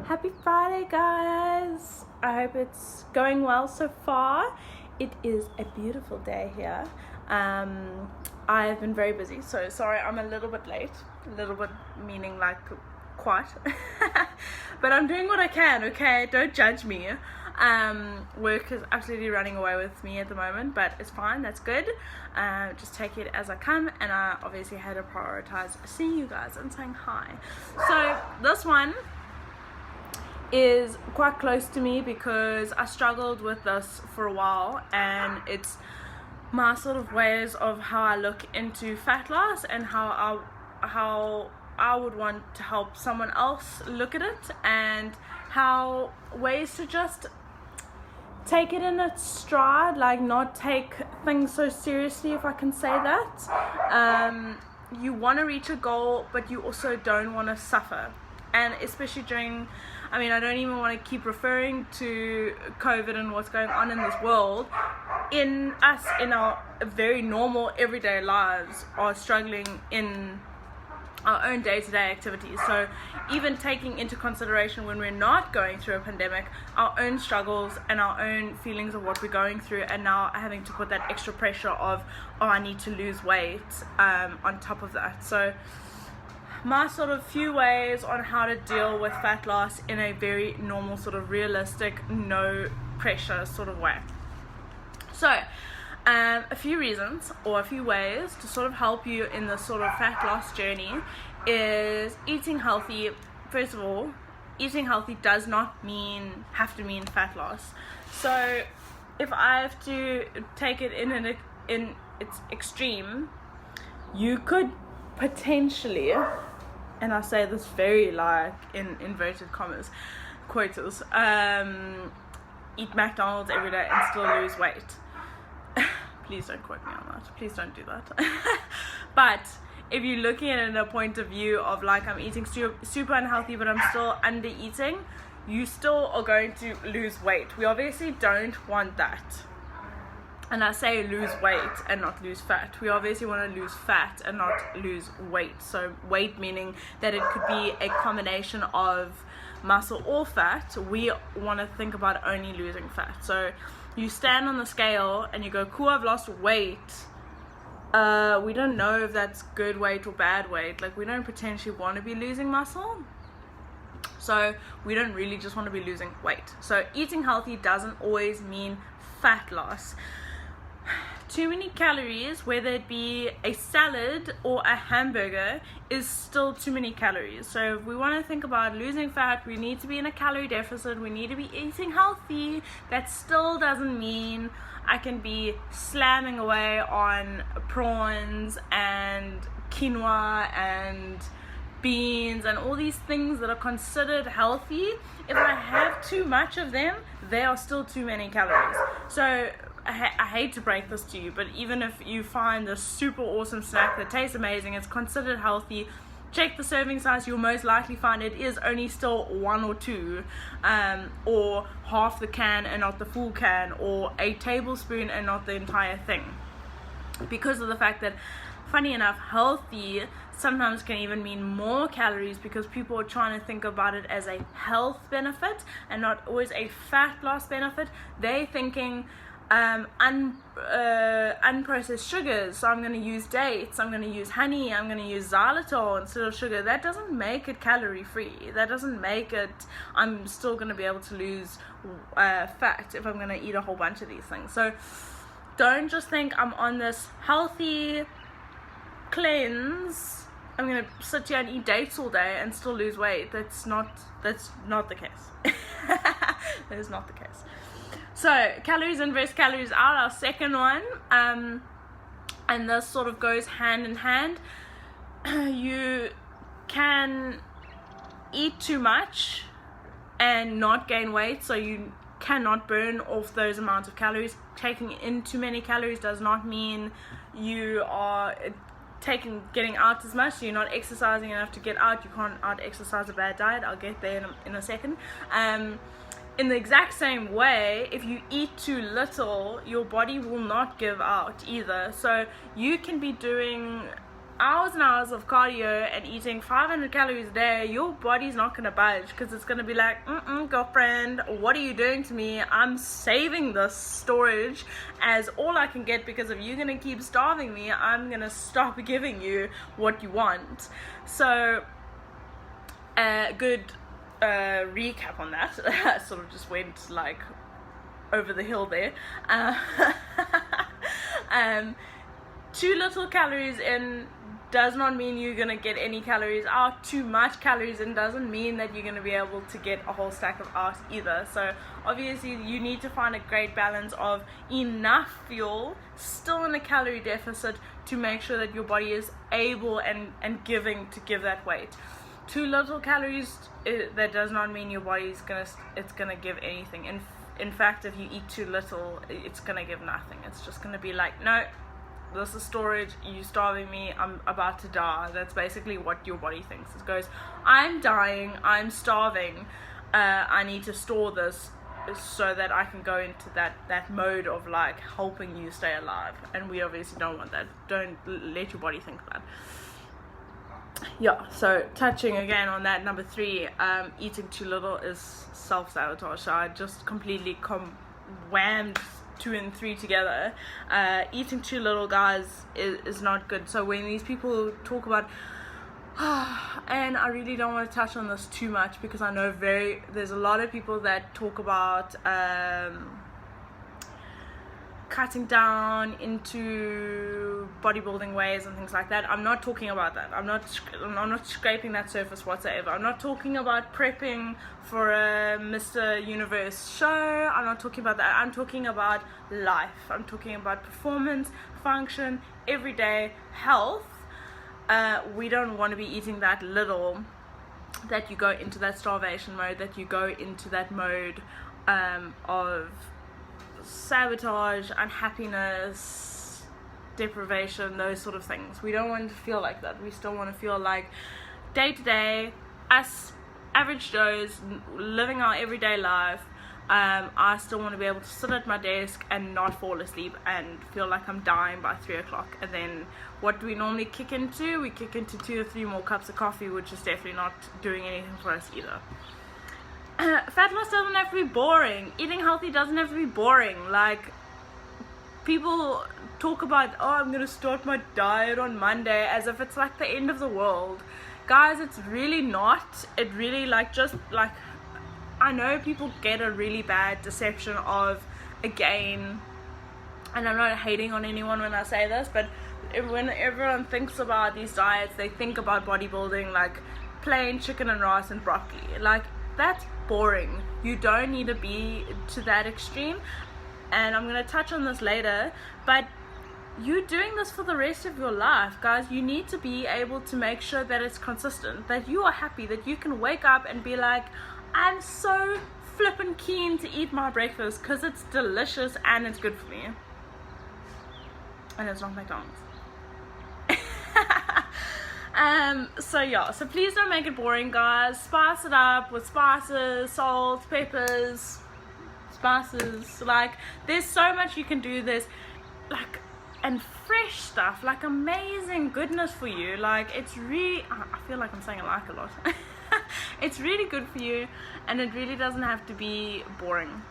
Happy Friday, guys! I hope it's going well so far. It is a beautiful day here. I've been very busy, so sorry I'm a little bit late. A little bit meaning like quite. But I'm doing what I can, okay? Don't judge me. Work is absolutely running away with me at the moment, but it's fine, that's good. Just take it as I come, and I obviously had to prioritize seeing you guys and saying hi. So this one is quite close to me because I struggled with this for a while, and it's my sort of ways of how I look into fat loss and how I would want to help someone else look at it, and how ways to just take it in its stride, like not take things so seriously, if I can say that. You want to reach a goal, but you also don't want to suffer. And especially during, I don't even want to keep referring to COVID and what's going on in this world. In our very normal everyday lives are struggling in our own day-to-day activities. So even taking into consideration when we're not going through a pandemic, our own struggles and our own feelings of what we're going through, and now having to put that extra pressure of, I need to lose weight on top of that. So my sort of few ways on how to deal with fat loss in a very normal, sort of realistic, no pressure sort of way. So a few reasons or a few ways to sort of help you in this sort of fat loss journey is eating healthy. First of all, eating healthy does not have to mean fat loss. So if I have to take it in its extreme, you could potentially, and I say this very like in inverted commas, quotas, eat McDonald's every day and still lose weight. Please don't quote me on that. Please don't do that. But if you're looking at it in a point of view of like, I'm eating super unhealthy, but I'm still under eating, you still are going to lose weight. We obviously don't want that. And I say lose weight and not lose fat. We obviously want to lose fat and not lose weight. So weight meaning that it could be a combination of muscle or fat. We want to think about only losing fat. So you stand on the scale and you go, cool, I've lost weight. We don't know if that's good weight or bad weight. Like, we don't potentially want to be losing muscle. So we don't really just want to be losing weight. So eating healthy doesn't always mean fat loss. Too many calories, whether it be a salad or a hamburger, is still too many calories. So if we want to think about losing fat, we need to be in a calorie deficit, we need to be eating healthy. That still doesn't mean I can be slamming away on prawns and quinoa and beans and all these things that are considered healthy. If I have too much of them, they are still too many calories. So I hate to break this to you, but even if you find a super awesome snack that tastes amazing, it's considered healthy, check the serving size. You'll most likely find it is only still 1 or 2, or half the can and not the full can, or a tablespoon and not the entire thing, because of the fact that, funny enough, healthy sometimes can even mean more calories, because people are trying to think about it as a health benefit and not always a fat loss benefit. They're thinking unprocessed sugars, so I'm going to use dates, I'm going to use honey, I'm going to use xylitol instead of sugar. That doesn't make it calorie free. That doesn't make it, I'm still going to be able to lose fat if I'm going to eat a whole bunch of these things. So don't just think I'm on this healthy cleanse, I'm going to sit here and eat dates all day and still lose weight. That's not the case. That is not the case. So calories in versus calories out, our second one, and this sort of goes hand in hand. You can eat too much and not gain weight, so you cannot burn off those amounts of calories. Taking in too many calories does not mean you are getting out as much, so you're not exercising enough to get out. You can't out exercise a bad diet. I'll get there in a second. In the exact same way, if you eat too little, your body will not give out either. So you can be doing hours and hours of cardio and eating 500 calories a day, your body's not going to budge, because it's going to be like, girlfriend, what are you doing to me? I'm saving this storage as all I can get, because if you're going to keep starving me, I'm going to stop giving you what you want. So good recap on that. I sort of just went like over the hill there. Too little calories in does not mean you're going to get any calories out. Too much calories in doesn't mean that you're going to be able to get a whole stack of out either. So obviously you need to find a great balance of enough fuel, still in a calorie deficit, to make sure that your body is able and giving to give that weight. Too little calories, that does not mean your body is gonna give anything. In fact, if you eat too little, it's gonna give nothing. It's just gonna be like, no, this is storage, you starving me, I'm about to die. That's basically what your body thinks. It goes, I'm dying, I'm starving, I need to store this so that I can go into that mode of like helping you stay alive. And we obviously don't want that. Don't let your body think that. Yeah, so touching again on that, number 3, eating too little is self-sabotage. So I just completely whammed 2 and 3 together. Eating too little, guys, is not good. So when these people talk about and I really don't want to touch on this too much, because I know there's a lot of people that talk about cutting down into bodybuilding ways and things like that. I'm not talking about that. I'm not scraping that surface whatsoever. I'm not talking about prepping for a Mr. Universe show. I'm not talking about that. I'm talking about life. I'm talking about performance, function, everyday health. We don't want to be eating that little, that you go into that starvation mode, that you go into that mode of sabotage, unhappiness, deprivation, those sort of things. We don't want to feel like that. We still want to feel like day to day, us average Joes living our everyday life. I still want to be able to sit at my desk and not fall asleep and feel like I'm dying by 3 o'clock. And then what do we normally kick into? We kick into 2 or 3 more cups of coffee, which is definitely not doing anything for us either. Fat loss doesn't have to be boring. Eating healthy doesn't have to be boring. Like, people talk about, oh, I'm gonna start my diet on Monday, as if it's like the end of the world. Guys, it's really not. It really, I know people get a really bad deception of a gain, and I'm not hating on anyone when I say this, but when everyone thinks about these diets, they think about bodybuilding like plain chicken and rice and broccoli. Like, that's boring. You don't need to be to that extreme, and I'm going to touch on this later, but you're doing this for the rest of your life, guys. You need to be able to make sure that it's consistent, that you are happy, that you can wake up and be like, I'm so flippin' keen to eat my breakfast because it's delicious and it's good for me, and it's not McDonald's. So please don't make it boring, guys. Spice it up with spices, salt, peppers, spices. Like, there's so much you can do. There's like, and fresh stuff, like amazing goodness for you. Like, it's really, I feel like I'm saying I like a lot. It's really good for you, and it really doesn't have to be boring.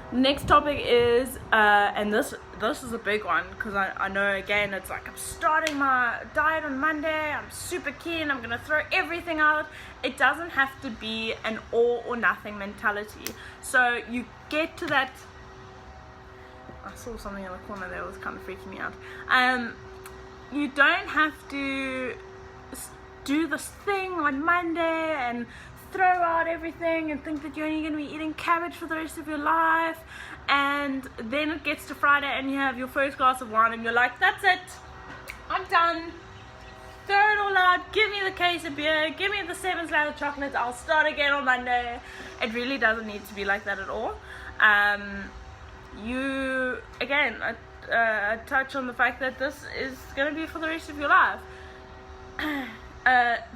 Next topic is, and this is a big one, because I know, again, it's like, I'm starting my diet on Monday, I'm super keen, I'm gonna throw everything out. It doesn't have to be an all or nothing mentality. So you get to that, I saw something in the corner there, it was kind of freaking me out. You don't have to do this thing on Monday and throw out everything and think that you're only going to be eating cabbage for the rest of your life, and then it gets to Friday and you have your first glass of wine and you're like, that's it, I'm done, throw it all out, give me the case of beer, give me the 7 slab of chocolates, I'll start again on Monday. It really doesn't need to be like that at all. You, again, I touch on the fact that this is going to be for the rest of your life.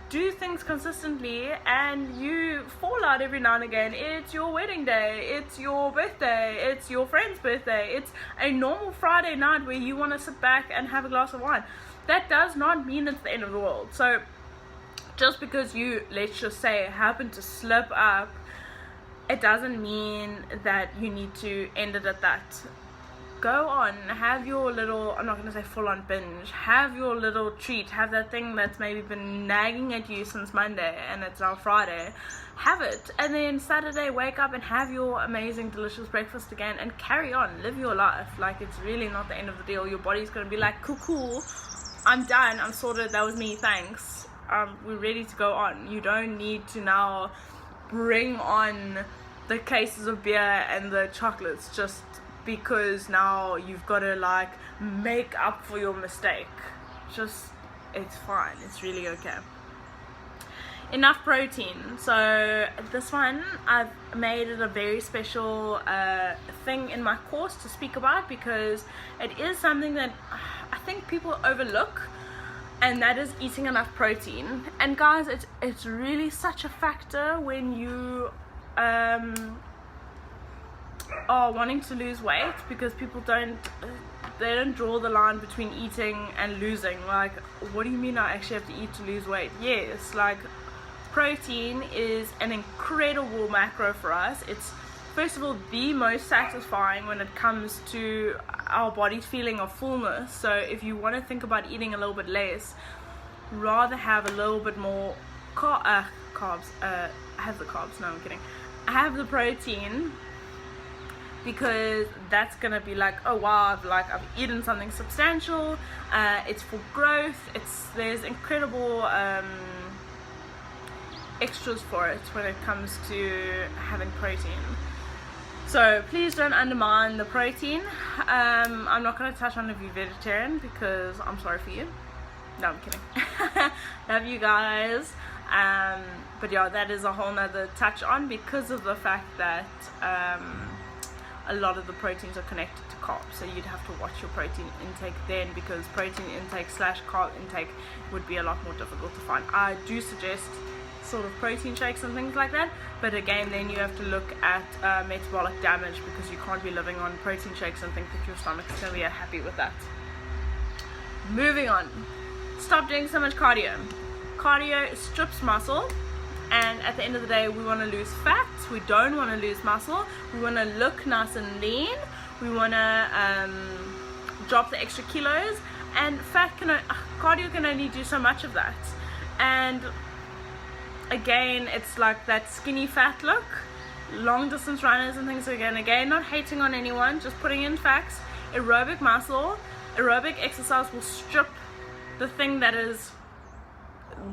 Do things consistently, and you fall out every now and again. It's your wedding day, it's your birthday, it's your friend's birthday, it's a normal Friday night where you want to sit back and have a glass of wine. that does not mean it's the end of the world. So just because you, let's just say, happen to slip up, it doesn't mean that you need to end it at that. Go on, have your little, I'm not going to say full on binge, have your little treat, have that thing that's maybe been nagging at you since Monday and it's now Friday, have it, and then Saturday wake up and have your amazing delicious breakfast again and carry on, live your life. Like, it's really not the end of the deal. Your body's going to be like, cool, I'm done, I'm sorted, that was me, thanks, we're ready to go on. You don't need to now bring on the cases of beer and the chocolates just because now you've got to like make up for your mistake. Just, it's fine, it's really okay. Enough protein. So this one, I've made it a very special thing in my course to speak about, because it is something that I think people overlook, and that is eating enough protein. And guys, it's really such a factor when you are wanting to lose weight, because people don't draw the line between eating and losing. Like, what do you mean I actually have to eat to lose weight? Yes, like, protein is an incredible macro for us. It's, first of all, the most satisfying when it comes to our body's feeling of fullness. So if you want to think about eating a little bit less, rather have a little bit more carbs. Have the carbs, no, I'm kidding. Have the protein, because that's gonna be like, oh wow, I've eaten something substantial. It's for growth. There's incredible extras for it when it comes to having protein. So please don't undermine the protein. I'm not going to touch on if you're vegetarian, because I'm sorry for you. No, I'm kidding. Love you guys. But yeah, that is a whole nother touch on, because of the fact that a lot of the proteins are connected to carbs. So you'd have to watch your protein intake then, because protein intake / carb intake would be a lot more difficult to find. I do suggest sort of protein shakes and things like that, but again, then you have to look at metabolic damage, because you can't be living on protein shakes and think that your stomach is going to be happy with that. Moving on, stop doing so much cardio. Cardio strips muscle, and at the end of the day, we want to lose fat. We don't want to lose muscle. We want to look nice and lean. We want to drop the extra kilos, and cardio can only do so much of that. And again, it's like that skinny fat look. Long distance runners and things, again, not hating on anyone, just putting in facts. Aerobic exercise will strip the thing that is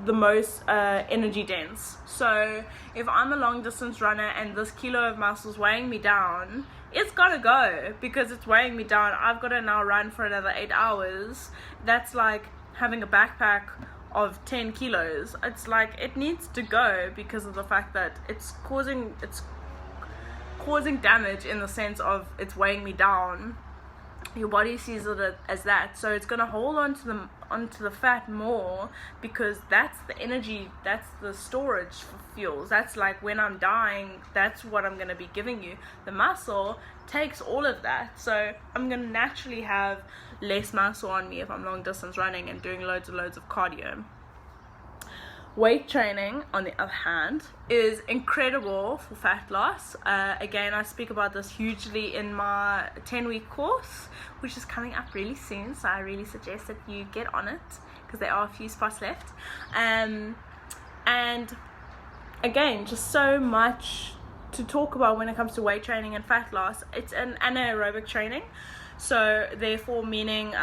the most energy dense. So if I'm a long distance runner and this kilo of muscle is weighing me down, it's gotta go, because it's weighing me down. I've got to now run for another 8 hours. That's like having a backpack of 10 kilos. It's like, it needs to go, because of the fact that it's causing damage, in the sense of it's weighing me down. Your body sees it as that, so it's going to hold onto the fat more, because that's the energy, that's the storage for fuels. That's like, when I'm dying, that's what I'm going to be giving you. The muscle takes all of that, so I'm going to naturally have less muscle on me if I'm long distance running and doing loads and loads of cardio. Weight training, on the other hand, is incredible for fat loss. Again, I speak about this hugely in my 10-week course, which is coming up really soon, so I really suggest that you get on it, because there are a few spots left. And again, just so much to talk about when it comes to weight training and fat loss. It's an anaerobic training, so therefore meaning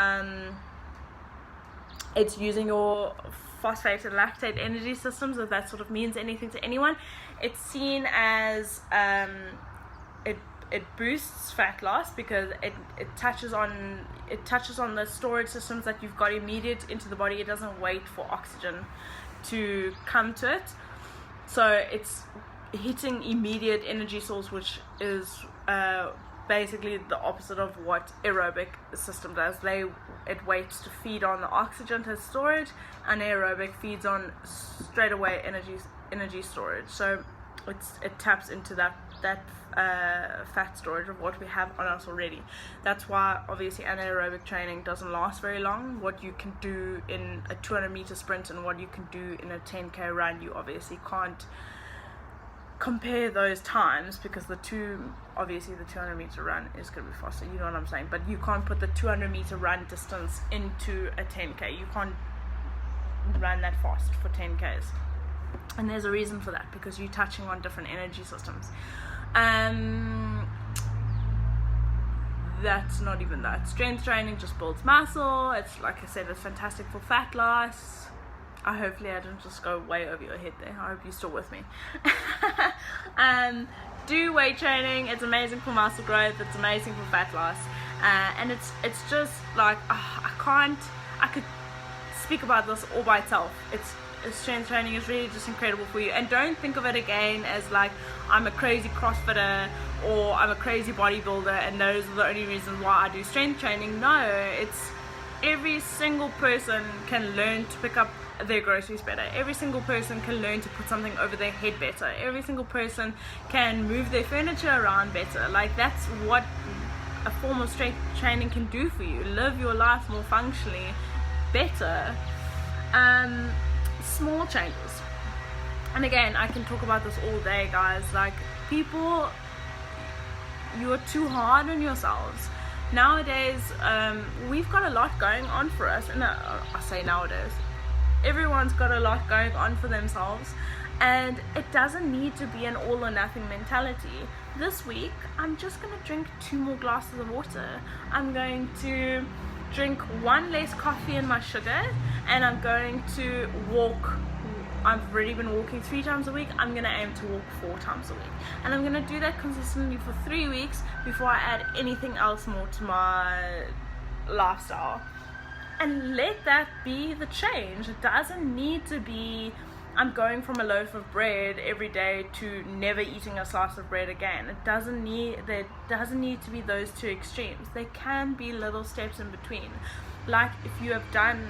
it's using your phosphate and lactate energy systems, if that sort of means anything to anyone. It's seen as it boosts fat loss, because it touches on the storage systems that you've got immediate into the body. It doesn't wait for oxygen to come to it, so it's hitting immediate energy source, which is basically the opposite of what aerobic system does. It waits to feed on the oxygen to storage, and aerobic feeds on straight away energy storage. So it taps into that fat storage of what we have on us already. That's why obviously anaerobic training doesn't last very long. What you can do in a 200-meter sprint and what you can do in a 10k run, you obviously can't compare those times, because the 200-meter run is going to be faster, you know what I'm saying, but you can't put the 200-meter run distance into a 10k. You can't run that fast for 10ks, and there's a reason for that, because you're touching on different energy systems. That's not even that. Strength training just builds muscle. It's, like I said, it's fantastic for fat loss. Hopefully I didn't just go way over your head there. I hope you're still with me. Do weight training. It's amazing for muscle growth. It's amazing for fat loss. And it's just like, I could speak about this all by itself. Strength training is really just incredible for you. And don't think of it again as like, I'm a crazy CrossFitter or I'm a crazy bodybuilder and those are the only reasons why I do strength training. No, it's every single person can learn to pick up their groceries better. Every single person can learn to put something over their head better. Every single person can move their furniture around better. Like, that's what a form of strength training can do for you. Live your life more functionally better. Small changes. And again, I can talk about this all day, guys. Like, people, you are too hard on yourselves. Nowadays, we've got a lot going on for us. And I say nowadays, everyone's got a lot going on for themselves, and it doesn't need to be an all or nothing mentality. This week, I'm just going to drink 2 more glasses of water. I'm going to drink 1 less coffee in my sugar, and I'm going to walk. I've already been walking 3 times a week. I'm going to aim to walk 4 times a week, and I'm going to do that consistently for 3 weeks before I add anything else more to my lifestyle. And let that be the change. It doesn't need to be, I'm going from a loaf of bread every day to never eating a slice of bread again. There doesn't need to be those 2 extremes. There can be little steps in between. Like, if you have done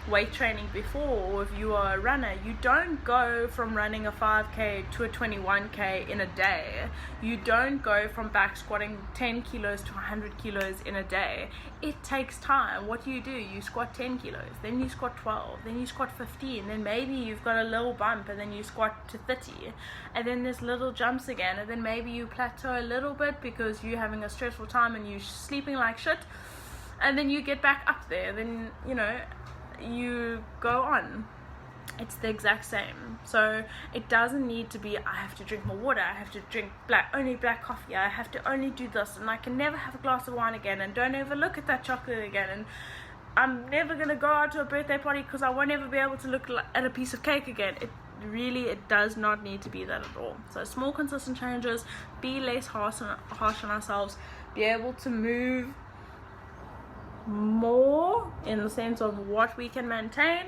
weight training before, or if you are a runner, you don't go from running a 5k to a 21k in a day. You don't go from back squatting 10 kilos to 100 kilos in a day. It takes time. What do? You squat 10 kilos, then you squat 12, then you squat 15, then maybe you've got a little bump and then you squat to 30, and then there's little jumps again, and then maybe you plateau a little bit because you're having a stressful time and you're sleeping like shit, and then you get back up there, then you go on. It's the exact same. So it doesn't need to be, I have to drink more water, I have to drink only black coffee, I have to only do this, and I can never have a glass of wine again, and don't ever look at that chocolate again, and I'm never going to go out to a birthday party because I won't ever be able to look at a piece of cake again. It does not need to be that at all. So small consistent changes, be less harsh on ourselves, be able to move more in the sense of what we can maintain,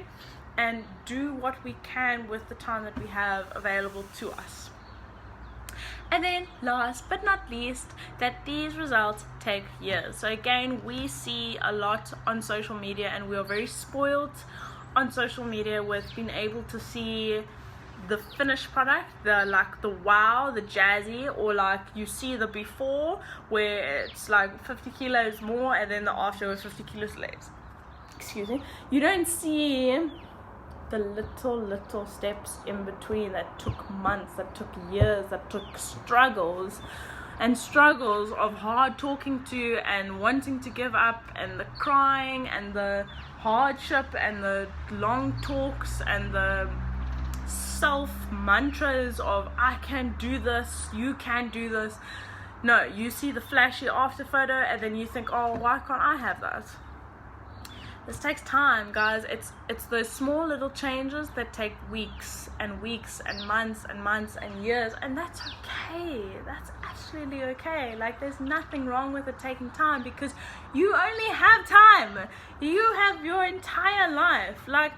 and do what we can with the time that we have available to us. And then last but not least, that these results take years. So again, we see a lot on social media, and we are very spoiled on social media with being able to see the finished product, the wow, the jazzy, or like you see the before where it's like 50 kilos more, and then the after was 50 kilos less. Excuse me. You don't see the little steps in between that took months, that took years, that took struggles of hard talking to and wanting to give up, and the crying and the hardship and the long talks and the self mantras of I can do this, you can do this. No, you see the flashy after photo and then you think, oh, why can't I have that? This takes time, guys. It's those small little changes that take weeks and months and years, and that's okay. That's absolutely okay. Like, there's nothing wrong with it taking time, because you only have time. You have your entire life. Like,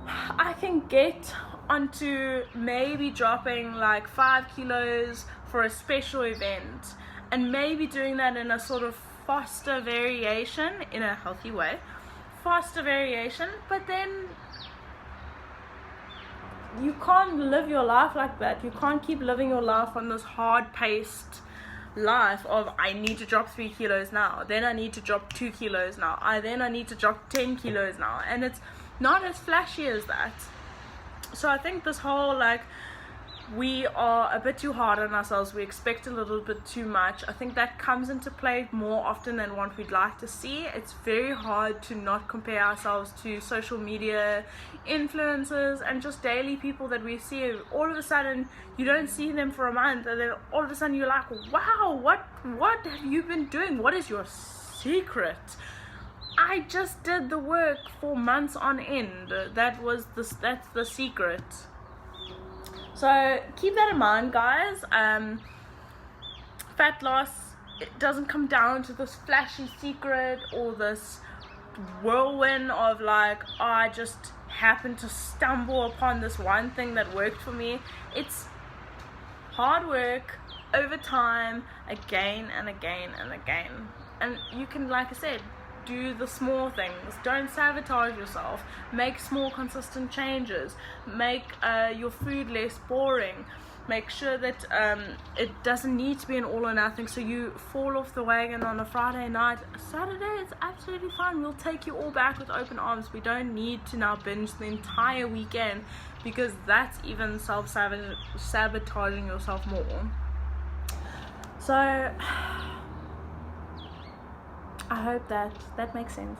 I can get onto maybe dropping like 5 kilos for a special event, and maybe doing that in a sort of faster variation, in a healthy way, faster variation, but then you can't live your life like that. You can't keep living your life on this hard-paced life of I need to drop 3 kilos now, then I need to drop 2 kilos now, then I need to drop 10 kilos now, and it's not as flashy as that. So I think this whole like we are a bit too hard on ourselves, we expect a little bit too much, I think that comes into play more often than what we'd like to see. It's very hard to not compare ourselves to social media influencers and just daily people that we see. All of a sudden you don't see them for a month, and then all of a sudden you're like, wow, what have you been doing? What is your secret? I just did the work for months on end. That's the secret. So keep that in mind, guys. Fat loss, it doesn't come down to this flashy secret or this whirlwind of like, oh, I just happened to stumble upon this one thing that worked for me. It's hard work over time, again and again and again. And you can, like I said, do the small things. Don't sabotage yourself. Make small consistent changes. Make your food less boring. Make sure that it doesn't need to be an all or nothing, so you fall off the wagon on a Friday night. Saturday is absolutely fine. We'll take you all back with open arms. We don't need to now binge the entire weekend, because that's even self-sabotaging yourself more. So I hope that makes sense.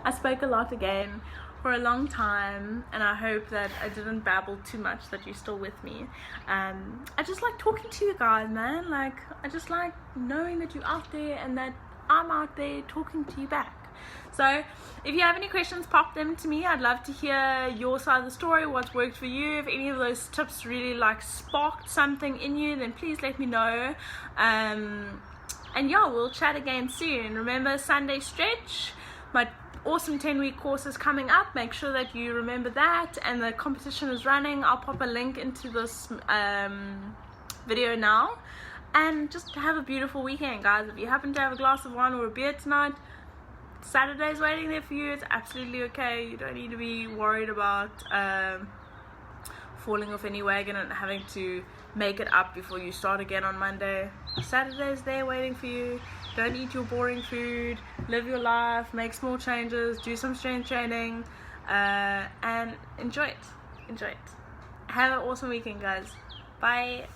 I spoke a lot again for a long time, and I hope that I didn't babble too much, that you're still with me. I just like talking to you guys, man. Like, I just like knowing that you're out there and that I'm out there talking to you back. So if you have any questions, pop them to me. I'd love to hear your side of the story, what's worked for you. If any of those tips really like sparked something in you, then please let me know. And yeah, we'll chat again soon. Remember, Sunday stretch, my awesome 10-week course is coming up. Make sure that you remember that, and the competition is running. I'll pop a link into this video now. And just have a beautiful weekend, guys. If you happen to have a glass of wine or a beer tonight, Saturday's waiting there for you. It's absolutely okay. You don't need to be worried about falling off any wagon and having to make it up before you start again on Monday. Saturday's there waiting for you. Don't eat your boring food. Live your life. Make small changes. Do some strength training. And enjoy it. Have an awesome weekend, guys. Bye.